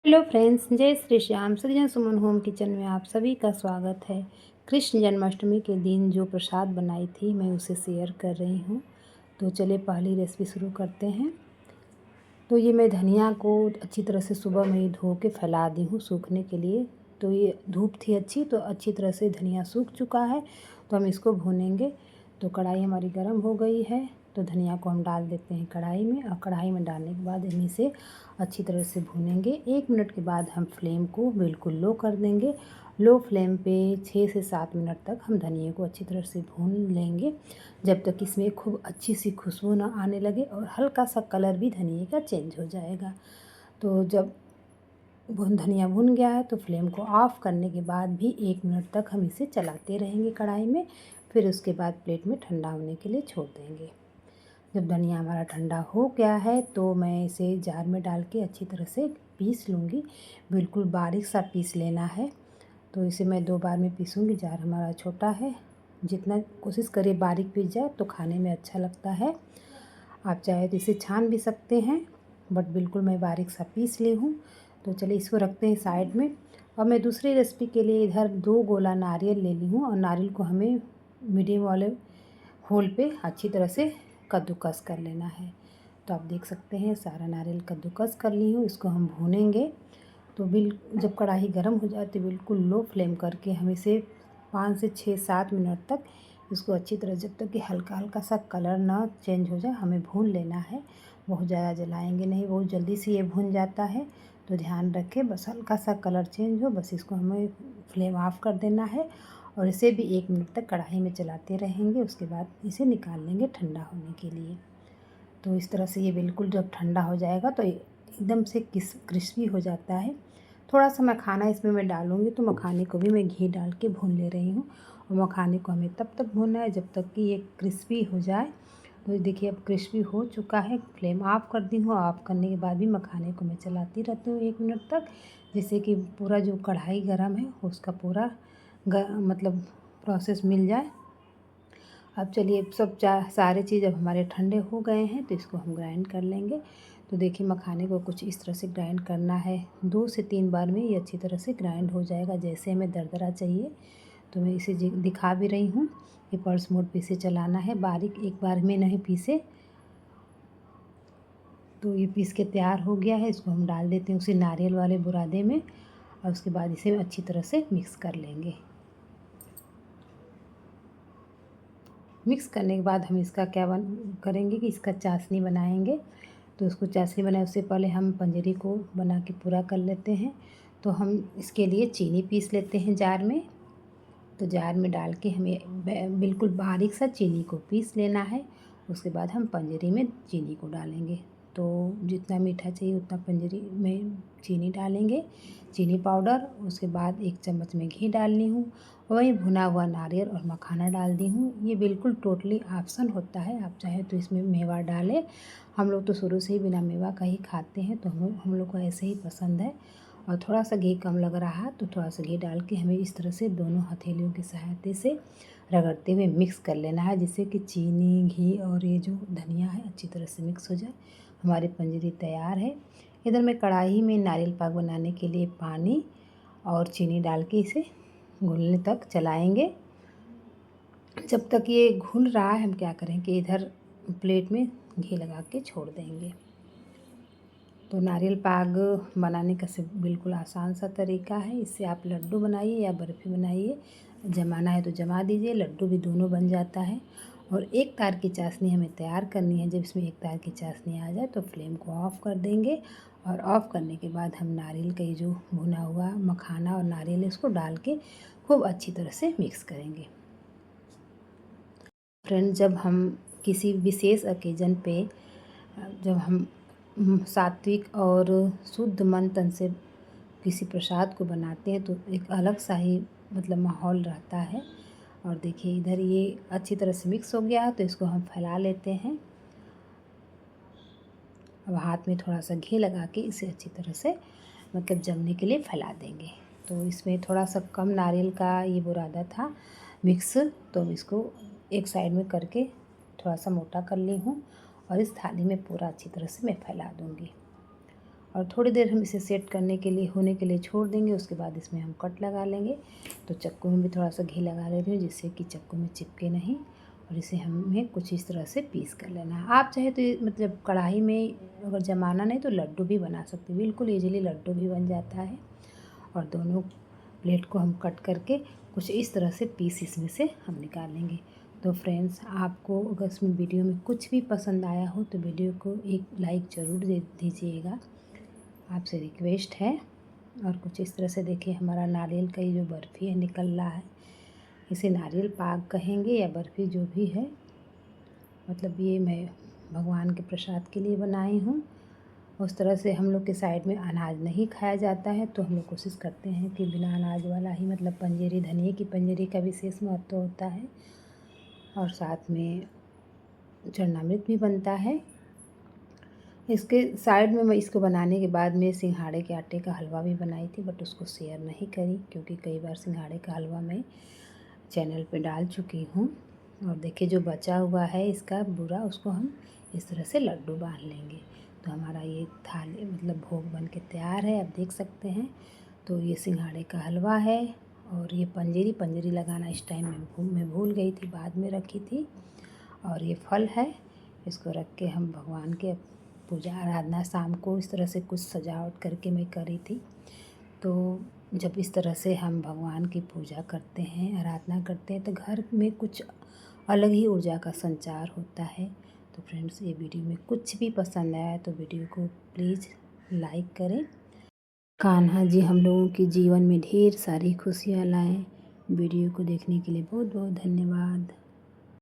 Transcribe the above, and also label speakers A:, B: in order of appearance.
A: Hello friends, जय श्री श्याम। सृजन सुमन home kitchen में आप सभी का स्वागत है। कृष्ण जन्माष्टमी के दिन जो प्रसाद बनाई थी मैं उसे शेयर कर रही हूँ। तो चलिए पहली रेसिपी शुरू करते हैं। तो ये मैं धनिया को अच्छी तरह से सुबह में ही धो के फैला दी हूँ सूखने के लिए। तो ये धूप थी अच्छी, तो अच्छी तरह से धनिया सूख चुका है। तो हम इसको भूनेंगे। तो कढ़ाई हमारी गर्म हो गई है, तो धनिया को हम डाल देते हैं कढ़ाई में। और कढ़ाई में डालने के बाद हम इसे अच्छी तरह से भूनेंगे। 1 मिनट के बाद हम फ्लेम को बिल्कुल लो कर देंगे। लो फ्लेम पे 6 से 7 मिनट तक हम धनिया को अच्छी तरह से भून लेंगे, जब तक इसमें खूब अच्छी सी खुशबू ना आने लगे और हल्का सा कलर भी धनिए का चेंज हो जाएगा। तो जब धनिया भुन गया है तो फ्लेम को ऑफ़ करने के बाद भी 1 मिनट तक हम इसे चलाते रहेंगे कढ़ाई में। फिर उसके बाद प्लेट में ठंडा होने के लिए छोड़ देंगे। जब धनिया हमारा ठंडा हो गया है तो मैं इसे जार में डाल के अच्छी तरह से पीस लूँगी। बिल्कुल बारीक सा पीस लेना है। तो इसे मैं 2 बार में पीसूँगी। जार हमारा छोटा है, जितना कोशिश करिए बारीक पीस जाए तो खाने में अच्छा लगता है। आप चाहे तो इसे छान भी सकते हैं, बट बिल्कुल मैं बारीक सा पीस ली हूँ। तो चलिए इसको रखते हैं साइड में। और मैं दूसरी रेसिपी के लिए इधर 2 गोला नारियल ले ली हूँ, और नारियल को हमें मीडियम वाले होल पे अच्छी तरह से कद्दूकस कर लेना है। तो आप देख सकते हैं सारा नारियल कद्दूकस कर ली हूँ। इसको हम भूनेंगे। तो जब कढ़ाई गर्म हो जाए तो बिल्कुल लो फ्लेम करके हम इसे 5 से 6-7 मिनट तक इसको अच्छी तरह, जब तक कि हल्का हल्का सा कलर ना चेंज हो जाए, हमें भून लेना है। बहुत ज़्यादा जलाएंगे नहीं, बहुत जल्दी से ये भून जाता है। तो ध्यान रखें, बस हल्का सा कलर चेंज हो, बस इसको हमें फ्लेम ऑफ कर देना है। और इसे भी 1 मिनट तक कढ़ाई में चलाते रहेंगे। उसके बाद इसे निकाल लेंगे ठंडा होने के लिए। तो इस तरह से ये बिल्कुल जब ठंडा हो जाएगा तो एकदम से क्रिस्पी हो जाता है। थोड़ा सा मखाना इसमें मैं डालूँगी, तो मखाने को भी मैं घी डाल के भून ले रही हूँ। और मखाने को हमें तब तक भूनना है जब तक कि ये क्रिस्पी हो जाए। तो देखिए अब क्रिस्पी हो चुका है। फ्लेम ऑफ कर दी हूँ। ऑफ करने के बाद भी मखाने को मैं चलाती रहती हूँ 1 मिनट तक, जिससे कि पूरा जो कढ़ाई गरम है उसका पूरा मतलब प्रोसेस मिल जाए। अब चलिए सब सारे चीज़ अब हमारे ठंडे हो गए हैं, तो इसको हम ग्राइंड कर लेंगे। तो देखिए मखाने को कुछ इस तरह से ग्राइंड करना है। 2 से 3 बार में ये अच्छी तरह से ग्राइंड हो जाएगा, जैसे हमें दरदरा चाहिए। तो मैं इसे दिखा भी रही हूँ। ये पल्स मोड पे इसे चलाना है, बारीक एक बार में नहीं पीसे। तो ये पीस के तैयार हो गया है। इसको हम डाल देते हैं उसी नारियल वाले बुरादे में, और उसके बाद इसे अच्छी तरह से मिक्स कर लेंगे। मिक्स करने के बाद हम इसका क्या करेंगे कि इसका चाशनी बनाएंगे। तो उसको चाशनी बनाए उससे पहले हम पंजरी को बना के पूरा कर लेते हैं। तो हम इसके लिए चीनी पीस लेते हैं जार में। तो जार में डाल के हमें बिल्कुल बारीक सा चीनी को पीस लेना है। उसके बाद हम पंजरी में चीनी को डालेंगे। तो जितना मीठा चाहिए उतना पंजरी में चीनी डालेंगे, चीनी पाउडर। उसके बाद 1 चम्मच में घी डालनी हूँ। वही भुना हुआ नारियल और मखाना डाल दी हूँ। ये बिल्कुल टोटली ऑप्शन होता है, आप चाहे तो इसमें मेवा डालें। हम लोग तो शुरू से ही बिना मेवा का ही खाते हैं, तो हम लोग को ऐसे ही पसंद है। और थोड़ा सा घी कम लग रहा है तो थोड़ा सा घी डाल के हमें इस तरह से दोनों हथेलियों की सहायता से रगड़ते हुए मिक्स कर लेना है, जिससे कि चीनी, घी और ये जो धनिया है अच्छी तरह से मिक्स हो जाए। हमारी पंजरी तैयार है। इधर मैं कढ़ाई में नारियल पाक बनाने के लिए पानी और चीनी डाल के इसे घुलने तक चलाएंगे। जब तक ये घुल रहा है हम क्या करें कि इधर प्लेट में घी लगा के छोड़ देंगे। तो नारियल पाक बनाने का बिल्कुल आसान सा तरीका है। इससे आप लड्डू बनाइए या बर्फ़ी बनाइए, जमाना है तो जमा दीजिए, लड्डू भी दोनों बन जाता है। और 1 तार की चाशनी हमें तैयार करनी है। जब इसमें 1 तार की चाशनी आ जाए तो फ्लेम को ऑफ़ कर देंगे। और ऑफ़ करने के बाद हम नारियल का ये जो भुना हुआ मखाना और नारियल इसको डाल के खूब अच्छी तरह से मिक्स करेंगे। फ्रेंड, जब हम किसी विशेष ओकेज़न पे जब हम सात्विक और शुद्ध मन तन से किसी प्रसाद को बनाते हैं तो एक अलग सा ही मतलब माहौल रहता है। और देखिए इधर ये अच्छी तरह से मिक्स हो गया है, तो इसको हम फैला लेते हैं। अब हाथ में थोड़ा सा घी लगा के इसे अच्छी तरह से मतलब जमने के लिए फैला देंगे। तो इसमें थोड़ा सा कम नारियल का ये बुरादा था मिक्स, तो इसको एक साइड में करके थोड़ा सा मोटा कर ली हूँ, और इस थाली में पूरा अच्छी तरह से मैं फैला दूँगी। और थोड़ी देर हम इसे सेट करने के लिए होने के लिए छोड़ देंगे। उसके बाद इसमें हम कट लगा लेंगे। तो चक्कू में भी थोड़ा सा घी लगा ले रही हूँ जिससे कि चक्कू में चिपके नहीं। और इसे हमें कुछ इस तरह से पीस कर लेना है। आप चाहे तो मतलब कढ़ाई में अगर जमाना नहीं तो लड्डू भी बना सकते, बिल्कुल ईजिली लड्डू भी बन जाता है। और दोनों प्लेट को हम कट करके कुछ इस तरह से पीस इसमें से हम निकाल लेंगे। तो फ्रेंड्स, आपको अगर इसमें वीडियो में कुछ भी पसंद आया हो तो वीडियो को एक लाइक ज़रूर दे दीजिएगा, आपसे रिक्वेस्ट है। और कुछ इस तरह से देखिए हमारा नारियल का ये जो बर्फ़ी है निकल रहा है। इसे नारियल पाक कहेंगे या बर्फ़ी जो भी है, मतलब ये मैं भगवान के प्रसाद के लिए बनाई हूँ। उस तरह से हम लोग के साइड में अनाज नहीं खाया जाता है, तो हम लोग कोशिश करते हैं कि बिना अनाज वाला ही, मतलब पंजेरी, धनिए की पंजेरी का विशेष महत्व होता है। और साथ में चरणामृत भी बनता है। इसके साइड में मैं इसको बनाने के बाद में सिंघाड़े के आटे का हलवा भी बनाई थी, बट उसको शेयर नहीं करी क्योंकि कई बार सिंघाड़े का हलवा मैं चैनल पे डाल चुकी हूँ। और देखिए जो बचा हुआ है इसका बूरा, उसको हम इस तरह से लड्डू बांध लेंगे। तो हमारा ये थाली मतलब भोग बन के तैयार है, आप देख सकते हैं। तो ये सिंघाड़े का हलवा है और ये पंजेरी लगाना इस टाइम मैं भूल गई थी, बाद में रखी थी। और ये फल है, इसको रख के हम भगवान के पूजा आराधना शाम को इस तरह से कुछ सजावट करके मैं करी थी। तो जब इस तरह से हम भगवान की पूजा करते हैं, आराधना करते हैं, तो घर में कुछ अलग ही ऊर्जा का संचार होता है। तो फ्रेंड्स, ये वीडियो में कुछ भी पसंद आया तो वीडियो को प्लीज़ लाइक करें। कान्हा जी हम लोगों के जीवन में ढेर सारी खुशियाँ लाएं। वीडियो को देखने के लिए बहुत बहुत धन्यवाद।